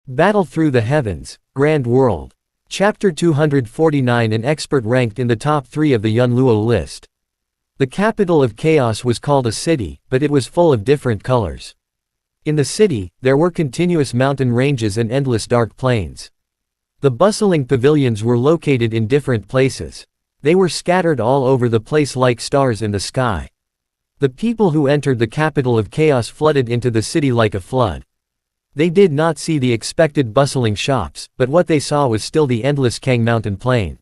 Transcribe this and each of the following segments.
Battle through the heavens, Grand World. Chapter 249. An expert ranked in the top 3 of the Yunluo list. The capital of chaos was called a city, but it was full of different colors. In the city, there were continuous mountain ranges and endless dark plains. The bustling pavilions were located in different places. They were scattered all over the place like stars in the sky. The people who entered the capital of chaos flooded into the city like a flood. They did not see the expected bustling shops, but what they saw was still the endless Kang mountain plain.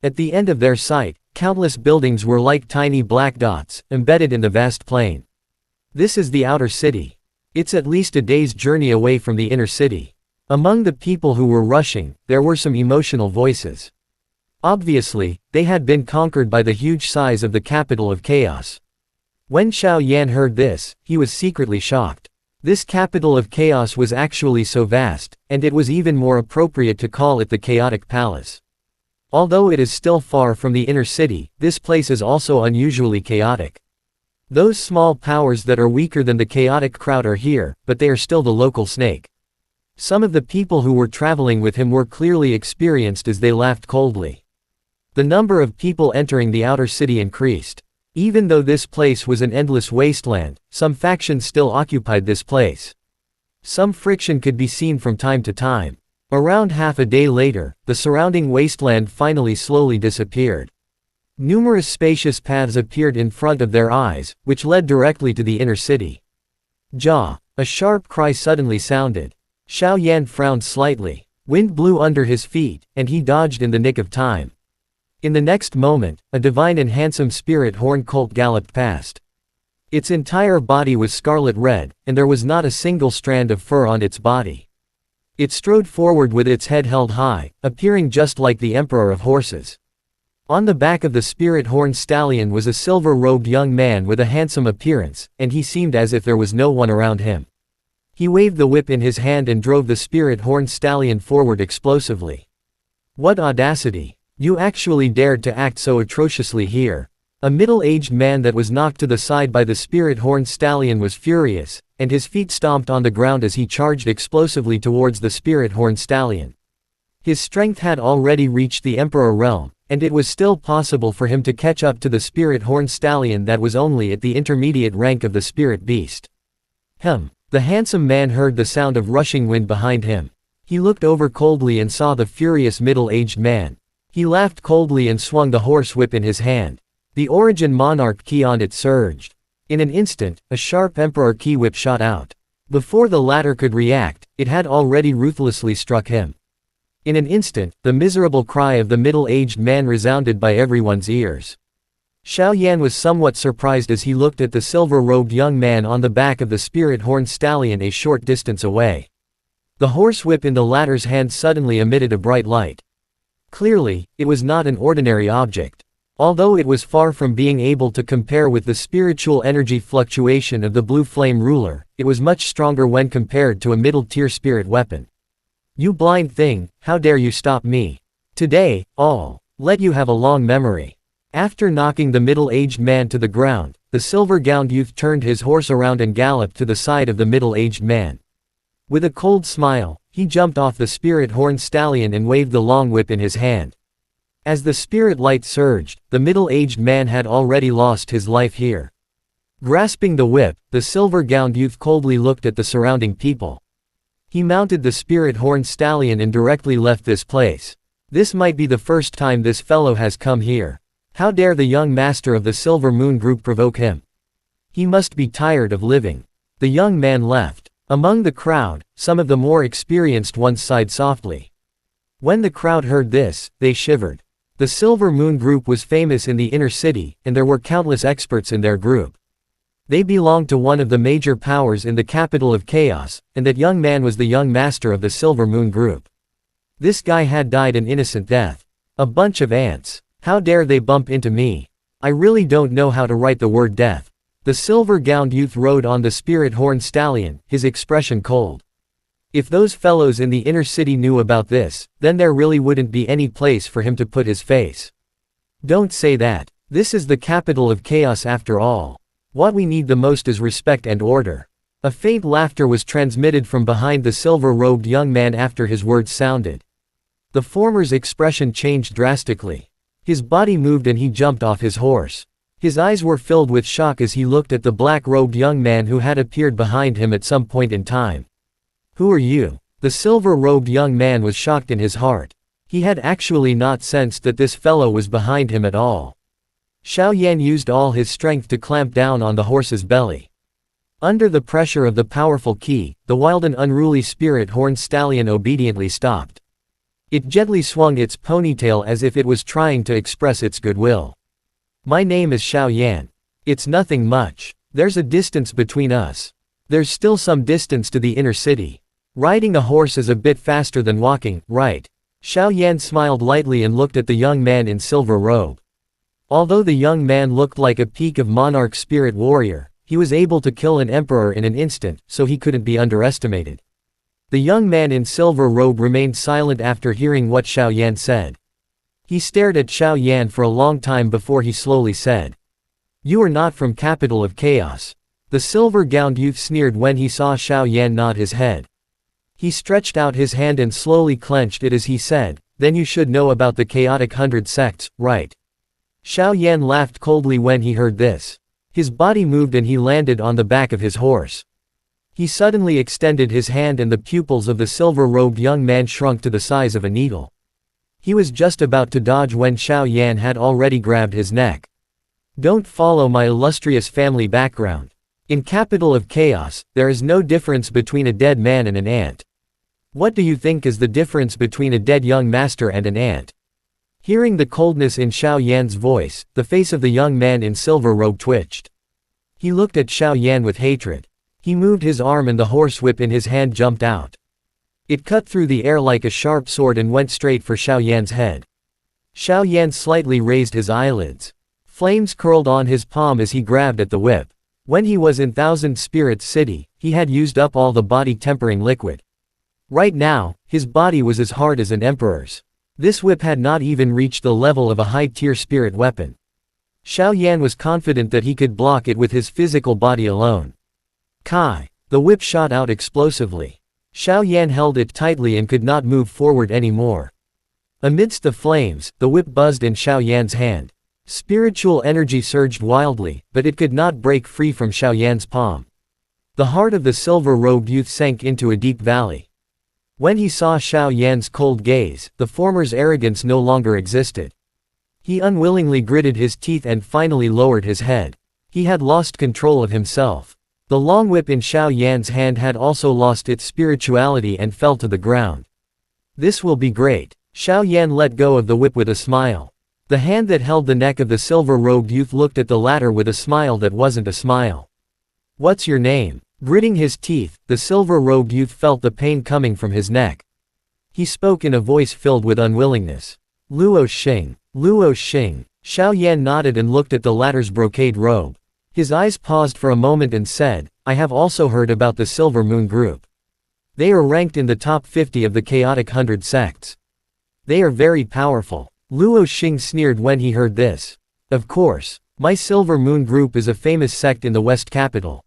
At the end of their sight, countless buildings were like tiny black dots, embedded in the vast plain. This is the outer city. It's at least a day's journey away from the inner city. Among the people who were rushing, there were some emotional voices. Obviously, they had been conquered by the huge size of the capital of chaos. When Xiao Yan heard this, he was secretly shocked. This capital of chaos was actually so vast, and it was even more appropriate to call it the Chaotic Palace. Although it is still far from the inner city, this place is also unusually chaotic. Those small powers that are weaker than the chaotic crowd are here, but they are still the local snake. Some of the people who were traveling with him were clearly experienced as they laughed coldly. The number of people entering the outer city increased. Even though this place was an endless wasteland, some factions still occupied this place. Some friction could be seen from time to time. Around half a day later, the surrounding wasteland finally slowly disappeared. Numerous spacious paths appeared in front of their eyes, which led directly to the inner city. Jaw! A sharp cry suddenly sounded. Xiao Yan frowned slightly. Wind blew under his feet, and he dodged in the nick of time. In the next moment, a divine and handsome spirit horn colt galloped past. Its entire body was scarlet red, and there was not a single strand of fur on its body. It strode forward with its head held high, appearing just like the emperor of horses. On the back of the spirit horn stallion was a silver-robed young man with a handsome appearance, and he seemed as if there was no one around him. He waved the whip in his hand and drove the spirit horn stallion forward explosively. What audacity! You actually dared to act so atrociously here. A middle-aged man that was knocked to the side by the spirit horn stallion was furious, and his feet stomped on the ground as he charged explosively towards the spirit horn stallion. His strength had already reached the emperor realm, and it was still possible for him to catch up to the spirit horn stallion that was only at the intermediate rank of the spirit beast. The handsome man heard the sound of rushing wind behind him. He looked over coldly and saw the furious middle-aged man. He laughed coldly and swung the horse whip in his hand. The origin monarch key on it surged. In an instant, a sharp emperor key whip shot out. Before the latter could react, it had already ruthlessly struck him. In an instant, the miserable cry of the middle-aged man resounded by everyone's ears. Xiao Yan was somewhat surprised as he looked at the silver-robed young man on the back of the spirit horn stallion a short distance away. The horsewhip in the latter's hand suddenly emitted a bright light. Clearly, it was not an ordinary object. Although it was far from being able to compare with the spiritual energy fluctuation of the blue flame ruler, it was much stronger when compared to a middle-tier spirit weapon. You blind thing, how dare you stop me? Today, I'll let you have a long memory. After knocking the middle-aged man to the ground, the silver-gowned youth turned his horse around and galloped to the side of the middle-aged man. With a cold smile, he jumped off the spirit horn stallion and waved the long whip in his hand. As the spirit light surged, the middle-aged man had already lost his life here. Grasping the whip, the silver-gowned youth coldly looked at the surrounding people. He mounted the spirit horn stallion and directly left this place. This might be the first time this fellow has come here. How dare the young master of the Silver Moon Group provoke him? He must be tired of living. The young man left. Among the crowd, some of the more experienced ones sighed softly. When the crowd heard this, they shivered. The Silver Moon Group was famous in the inner city, and there were countless experts in their group. They belonged to one of the major powers in the capital of chaos, and that young man was the young master of the Silver Moon Group. This guy had died an innocent death. A bunch of ants. How dare they bump into me? I really don't know how to write the word death. The silver-gowned youth rode on the spirit horn stallion, his expression cold. If those fellows in the inner city knew about this, then there really wouldn't be any place for him to put his face. Don't say that. This is the capital of chaos after all. What we need the most is respect and order. A faint laughter was transmitted from behind the silver-robed young man after his words sounded. The former's expression changed drastically. His body moved and he jumped off his horse. His eyes were filled with shock as he looked at the black-robed young man who had appeared behind him at some point in time. "Who are you?" The silver-robed young man was shocked in his heart. He had actually not sensed that this fellow was behind him at all. Xiao Yan used all his strength to clamp down on the horse's belly. Under the pressure of the powerful ki, the wild and unruly spirit-horned stallion obediently stopped. It gently swung its ponytail as if it was trying to express its goodwill. "My name is Xiao Yan. It's nothing much. There's a distance between us. There's still some distance to the inner city. Riding a horse is a bit faster than walking, right?" Xiao Yan smiled lightly and looked at the young man in silver robe. Although the young man looked like a peak of monarch spirit warrior, he was able to kill an emperor in an instant, so he couldn't be underestimated. The young man in silver robe remained silent after hearing what Xiao Yan said. He stared at Xiao Yan for a long time before he slowly said, "You are not from capital of chaos." The silver-gowned youth sneered when he saw Xiao Yan nod his head. He stretched out his hand and slowly clenched it as he said, "Then you should know about the chaotic 100 sects, right?" Xiao Yan laughed coldly when he heard this. His body moved and he landed on the back of his horse. He suddenly extended his hand and the pupils of the silver-robed young man shrunk to the size of a needle. He was just about to dodge when Xiao Yan had already grabbed his neck. "Don't follow my illustrious family background. In capital of chaos, there is no difference between a dead man and an ant. What do you think is the difference between a dead young master and an ant?" Hearing the coldness in Xiao Yan's voice, the face of the young man in silver robe twitched. He looked at Xiao Yan with hatred. He moved his arm and the horsewhip in his hand jumped out. It cut through the air like a sharp sword and went straight for Xiao Yan's head. Xiao Yan slightly raised his eyelids. Flames curled on his palm as he grabbed at the whip. When he was in Thousand Spirits City, he had used up all the body-tempering liquid. Right now, his body was as hard as an emperor's. This whip had not even reached the level of a high-tier spirit weapon. Xiao Yan was confident that he could block it with his physical body alone. Kai! The whip shot out explosively. Xiao Yan held it tightly and could not move forward anymore. Amidst the flames, the whip buzzed in Xiao Yan's hand. Spiritual energy surged wildly, but it could not break free from Xiao Yan's palm. The heart of the silver-robed youth sank into a deep valley. When he saw Xiao Yan's cold gaze, the former's arrogance no longer existed. He unwillingly gritted his teeth and finally lowered his head. He had lost control of himself. The long whip in Xiao Yan's hand had also lost its spirituality and fell to the ground. "This will be great." Xiao Yan let go of the whip with a smile. The hand that held the neck of the silver-robed youth looked at the latter with a smile that wasn't a smile. "What's your name?" Gritting his teeth, the silver-robed youth felt the pain coming from his neck. He spoke in a voice filled with unwillingness. "Luo Xing. Luo Xing." Xiao Yan nodded and looked at the latter's brocade robe. His eyes paused for a moment and said, "I have also heard about the Silver Moon Group. They are ranked in the top 50 of the chaotic 100 sects. They are very powerful." Luo Xing sneered when he heard this. "Of course. My Silver Moon Group is a famous sect in the West Capital.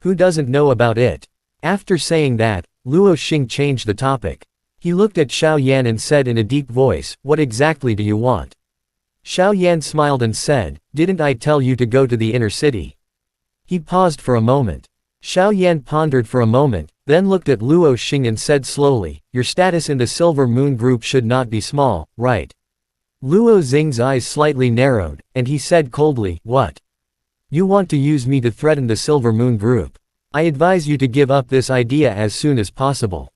Who doesn't know about it?" After saying that, Luo Xing changed the topic. He looked at Xiao Yan and said in a deep voice, "What exactly do you want?" Xiao Yan smiled and said, "Didn't I tell you to go to the inner city?" He paused for a moment. Xiao Yan pondered for a moment, then looked at Luo Xing and said slowly, "Your status in the Silver Moon Group should not be small, right?" Luo Xing's eyes slightly narrowed, and he said coldly, "What? You want to use me to threaten the Silver Moon Group? I advise you to give up this idea as soon as possible."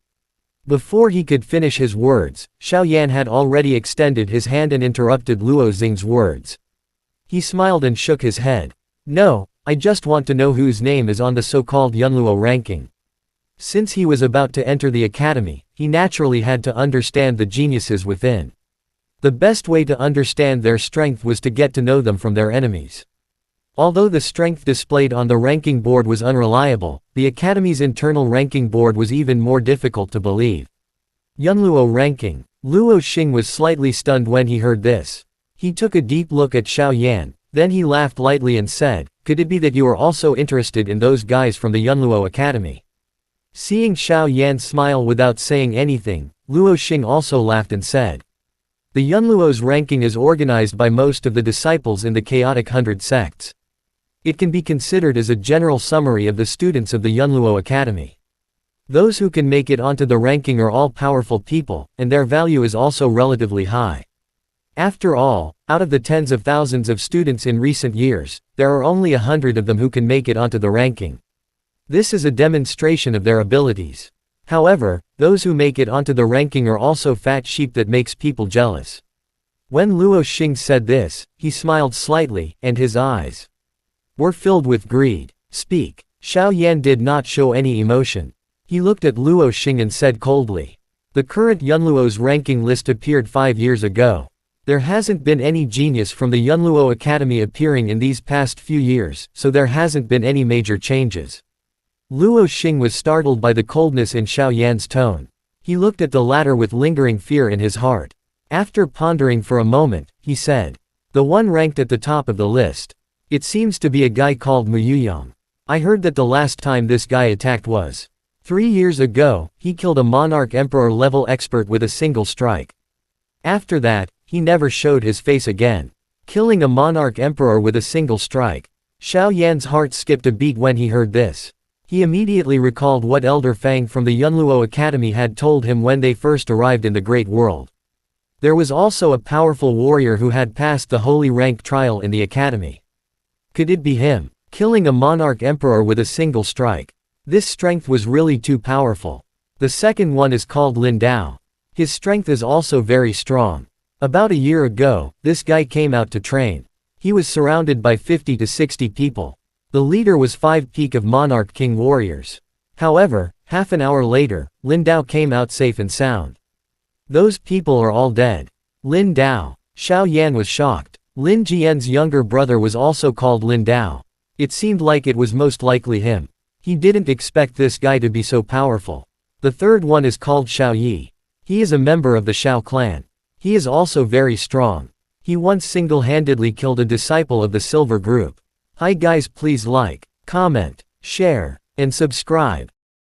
Before he could finish his words, Xiao Yan had already extended his hand and interrupted Luo Xing's words. He smiled and shook his head. "No, I just want to know whose name is on the so-called Yunluo ranking." Since he was about to enter the academy, he naturally had to understand the geniuses within. The best way to understand their strength was to get to know them from their enemies. Although the strength displayed on the ranking board was unreliable, the Academy's internal ranking board was even more difficult to believe. Yunluo ranking. Luo Xing was slightly stunned when he heard this. He took a deep look at Xiao Yan, then he laughed lightly and said, could it be that you are also interested in those guys from the Yunluo Academy? Seeing Xiao Yan smile without saying anything, Luo Xing also laughed and said. The Yunluo's ranking is organized by most of the disciples in the chaotic 100 sects. It can be considered as a general summary of the students of the Yunluo Academy. Those who can make it onto the ranking are all powerful people, and their value is also relatively high. After all, out of the tens of thousands of students in recent years, there are only 100 of them who can make it onto the ranking. This is a demonstration of their abilities. However, those who make it onto the ranking are also fat sheep that makes people jealous. When Luo Xing said this, he smiled slightly, and his eyes were filled with greed. Speak. Xiao Yan did not show any emotion. He looked at Luo Xing and said coldly. The current Yunluo's ranking list appeared 5 years ago. There hasn't been any genius from the Yunluo Academy appearing in these past few years, so there hasn't been any major changes. Luo Xing was startled by the coldness in Xiao Yan's tone. He looked at the latter with lingering fear in his heart. After pondering for a moment, he said. The one ranked at the top of the list. It seems to be a guy called Mu Yuyang. I heard that the last time this guy attacked was 3 years ago. He killed a monarch emperor level expert with a single strike. After that, he never showed his face again. Killing a monarch emperor with a single strike. Xiao Yan's heart skipped a beat when he heard this. He immediately recalled what Elder Fang from the Yunluo Academy had told him when they first arrived in the Great World. There was also a powerful warrior who had passed the holy rank trial in the academy. Could it be him, killing a monarch emperor with a single strike? This strength was really too powerful. The second one is called Lin Dao. His strength is also very strong. About a year ago, this guy came out to train. He was surrounded by 50 to 60 people. The leader was 5 peak of monarch king warriors. However, half an hour later, Lin Dao came out safe and sound. Those people are all dead. Lin Dao. Xiao Yan was shocked. Lin Jian's younger brother was also called Lin Dao. It seemed like it was most likely him. He didn't expect this guy to be so powerful. The third one is called Xiao Yi. He is a member of the Xiao clan. He is also very strong. He once single-handedly killed a disciple of the Silver Group. Hi guys, please like, comment, share, and subscribe.